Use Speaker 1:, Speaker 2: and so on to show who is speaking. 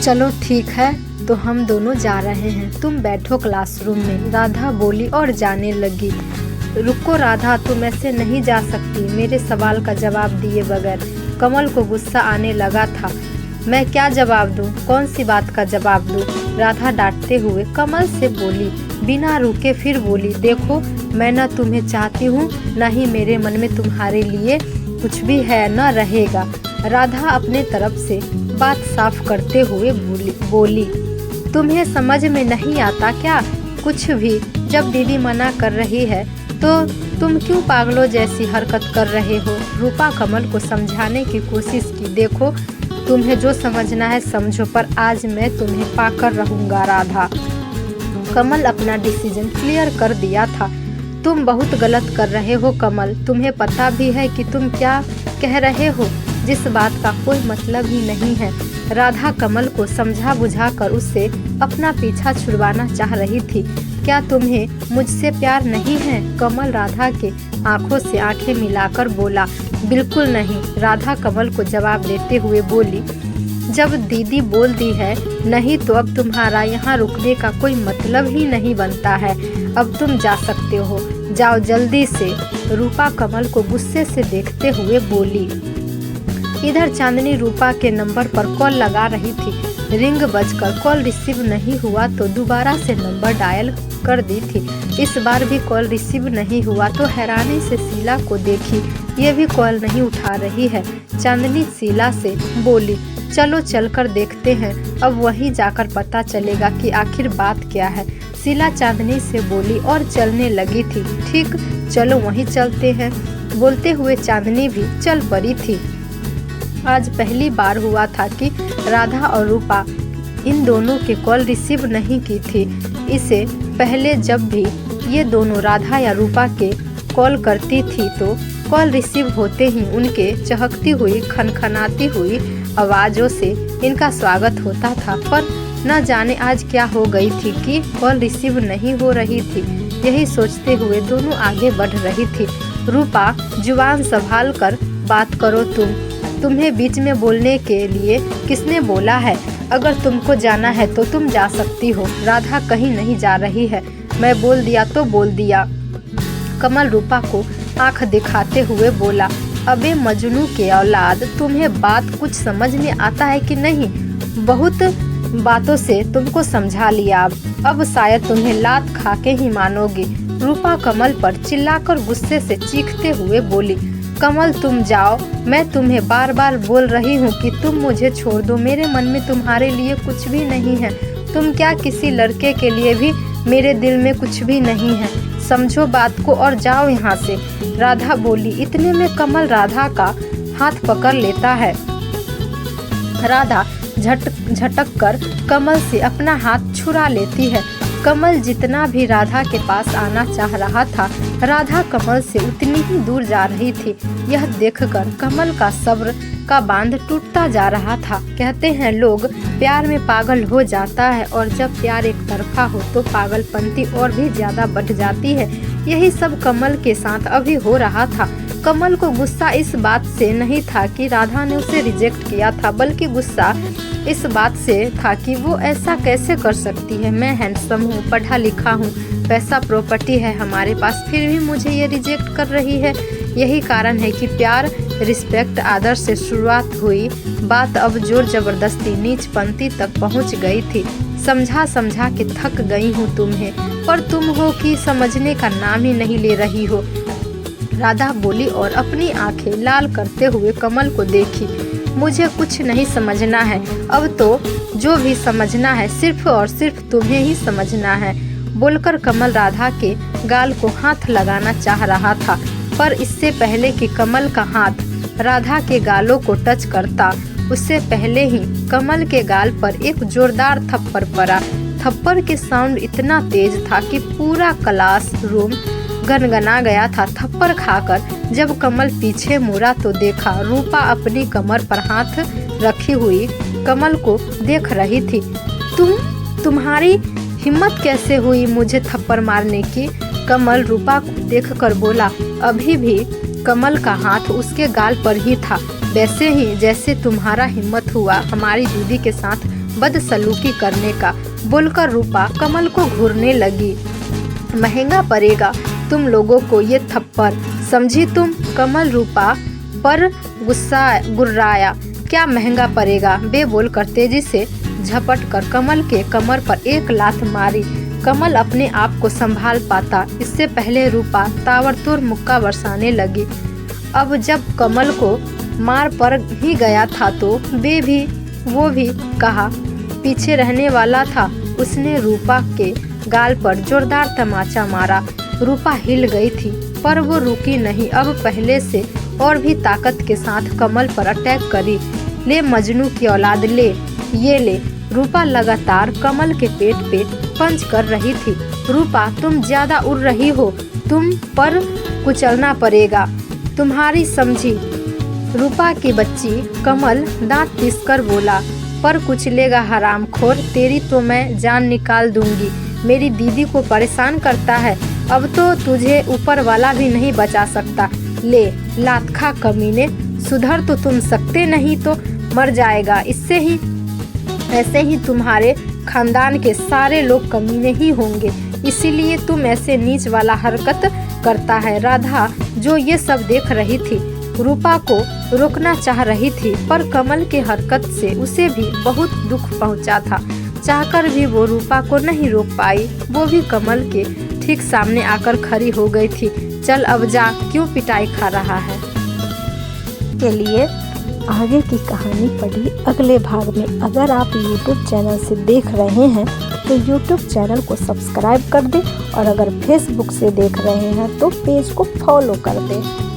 Speaker 1: चलो ठीक है, तो हम दोनों जा रहे हैं, तुम बैठो क्लासरूम में, राधा बोली और जाने लगी। रुको राधा, तुम ऐसे नहीं जा सकती, मेरे सवाल का जवाब दिए बगैर। कमल को गुस्सा आने लगा था। मैं क्या जवाब दूं? कौन सी बात का जवाब दूं? राधा डांटते हुए कमल से बोली। बिना रुके फिर बोली, देखो मैं न तुम्हें चाहती हूँ, न ही मेरे मन में तुम्हारे लिए कुछ भी है, न रहेगा। राधा अपने तरफ से बात साफ करते हुए बोली, तुम्हें समझ में नहीं आता क्या कुछ भी? जब दीदी मना कर रही है तो तुम क्यों पागलों जैसी हरकत कर रहे हो? रूपा कमल को समझाने की कोशिश की। देखो तुम्हें जो समझना है समझो, पर आज मैं तुम्हें पाकर रहूंगा। राधा कमल अपना डिसीजन क्लियर कर दिया था। तुम बहुत गलत कर रहे हो कमल, तुम्हें पता भी है कि तुम क्या कह रहे हो, जिस बात का कोई मतलब ही नहीं है। राधा कमल को समझा बुझाकर उससे अपना पीछा छुड़वाना चाह रही थी। क्या तुम्हें मुझसे प्यार नहीं है? कमल राधा के आंखों से आंखें मिलाकर बोला। बिल्कुल नहीं, राधा कमल को जवाब देते हुए बोली। जब दीदी बोल दी है नहीं तो अब तुम्हारा यहाँ रुकने का कोई मतलब ही नहीं बनता है। अब तुम जा सकते हो, जाओ जल्दी से। रूपा कमल को गुस्से से देखते हुए बोली। इधर चांदनी रूपा के नंबर पर कॉल लगा रही थी। रिंग बजकर कॉल रिसीव नहीं हुआ तो दोबारा से नंबर डायल कर दी थी। इस बार भी कॉल रिसीव नहीं हुआ तो हैरानी से शीला को देखी, ये भी कॉल नहीं उठा रही है। चांदनी शीला से बोली, चलो चलकर देखते हैं, अब वहीं जाकर पता चलेगा कि आखिर बात क्या है। शीला चांदनी से बोली और चलने लगी थी। ठीक, चलो वहीं चलते हैं। बोलते हुए चांदनी भी चल पड़ी थी। आज पहली बार हुआ था कि राधा और रूपा इन दोनों के कॉल रिसीव नहीं की थी। इससे पहले जब भी ये दोनों राधा या रूपा के कॉल करती थी तो कॉल रिसीव होते ही उनके चहकती हुई खनखनाती हुई आवाज़ों से इनका स्वागत होता था। पर न जाने आज क्या हो गई थी कि कॉल रिसीव नहीं हो रही थी। यही सोचते हुए दोनों आगे बढ़ रही थी। रूपा, जुबान संभाल कर बात करो तुम्हें बीच में बोलने के लिए किसने बोला है? अगर तुमको जाना है तो तुम जा सकती हो, राधा कहीं नहीं जा रही है। मैं बोल दिया तो बोल दिया। कमल रूपा को आंख दिखाते हुए बोला। अबे मजनू के औलाद, तुम्हें बात कुछ समझ में आता है कि नहीं? बहुत बातों से तुमको समझा लिया, अब शायद तुम्हें लात खा के ही मानोगी। रूपा कमल पर चिल्लाकर गुस्से से चीखते हुए बोली। कमल तुम जाओ, मैं तुम्हें बार बार बोल रही हूँ कि तुम मुझे छोड़ दो, मेरे मन में तुम्हारे लिए कुछ भी नहीं है। तुम क्या किसी लड़के के लिए भी मेरे दिल में कुछ भी नहीं है। समझो बात को और जाओ यहाँ से, राधा बोली। इतने में कमल राधा का हाथ पकड़ लेता है। राधा झटक कर कमल से अपना हाथ छुड़ा लेती है। कमल जितना भी राधा के पास आना चाह रहा था, राधा कमल से उतनी ही दूर जा रही थी। यह देखकर कमल का सब्र का बांध टूटता जा रहा था। कहते हैं लोग प्यार में पागल हो जाता है और जब प्यार एक तरफा हो तो पागलपंती और भी ज्यादा बढ़ जाती है। यही सब कमल के साथ अभी हो रहा था। कमल को गुस्सा इस बात से नहीं था कि राधा ने उसे रिजेक्ट किया था, बल्कि गुस्सा इस बात से था कि वो ऐसा कैसे कर सकती है। मैं हैंडसम हूँ, पढ़ा लिखा हूँ, पैसा प्रॉपर्टी है हमारे पास, फिर भी मुझे ये रिजेक्ट कर रही है। यही कारण है कि प्यार, रिस्पेक्ट, आदर से शुरुआत हुई बात अब जोर जबरदस्ती नीच पंक्ति तक पहुँच गई थी। समझा समझा के थक गई हूँ तुम्हें, पर तुम हो कि समझने का नाम ही नहीं ले रही हो, राधा बोली और अपनी आंखें लाल करते हुए कमल को देखी। मुझे कुछ नहीं समझना है, अब तो जो भी समझना है सिर्फ और सिर्फ तुम्हें ही समझना है, बोलकर कमल राधा के गाल को हाथ लगाना चाह रहा था। पर इससे पहले कि कमल का हाथ राधा के गालों को टच करता, उससे पहले ही कमल के गाल पर एक जोरदार थप्पड़ पड़ा। थप्पड़ के साउंड इतना तेज था कि पूरा क्लासरूम गनगना गया था। थप्पड़ खाकर जब कमल पीछे मुड़ा तो देखा रूपा अपनी कमर पर हाथ रखी हुई कमल को देख रही थी। तुम्हारी हिम्मत कैसे हुई मुझे थप्पड़ मारने की? कमल रूपा को देखकर बोला। अभी भी कमल का हाथ उसके गाल पर ही था, वैसे ही जैसे तुम्हारा हिम्मत हुआ हमारी दीदी के साथ बदसलूकी करने का, बोलकर रूपा कमल को घूरने लगी। महंगा पड़ेगा तुम लोगों को ये थप्पड़, समझी तुम? कमल रूपा पर गुर्राया। क्या महंगा पड़ेगा? बे बोलकर तेजी से झपट कर कमल के कमर पर एक लात मारी। कमल अपने आप को संभाल पाता इससे पहले रूपा ताबड़तोड़ मुक्का बरसाने लगी। अब जब कमल को मार पड़ ही गया था तो बे भी वो भी कहा पीछे रहने वाला था। उसने रूपा के गाल पर जोरदार तमाचा मारा। रूपा हिल गई थी पर वो रुकी नहीं। अब पहले से और भी ताकत के साथ कमल पर अटैक करी। ले मजनू की औलाद, ले ये ले। रूपा लगातार कमल के पेट पे पंच कर रही थी। रूपा तुम ज्यादा उड़ रही हो, तुम पर कुचलना पड़ेगा तुम्हारी, समझी? रूपा की बच्ची। कमल दांत पीसकर बोला। पर कुचलेगा हरामखोर, तेरी तो मैं जान निकाल दूंगी। मेरी दीदी को परेशान करता है, अब तो तुझे ऊपर वाला भी नहीं बचा सकता। ले लात खा कमीने, सुधर तो तुम सकते नहीं तो मर जाएगा। इससे ही ऐसे ही तुम्हारे खानदान के सारे लोग कमीने ही होंगे, इसीलिए तुम ऐसे नीच वाला हरकत करता है। राधा जो ये सब देख रही थी रूपा को रोकना चाह रही थी पर कमल के हरकत से उसे भी बहुत दुख पहुंचा था। चाहकर भी वो रूपा को नहीं रोक पाई। वो भी कमल के ठीक सामने आकर खड़ी हो गई थी। चल अब जा, क्यों पिटाई खा रहा है?
Speaker 2: के लिए आगे की कहानी पढ़ी अगले भाग में। अगर आप YouTube चैनल से देख रहे हैं तो YouTube चैनल को सब्सक्राइब कर दें और अगर Facebook से देख रहे हैं तो पेज को फॉलो कर दें।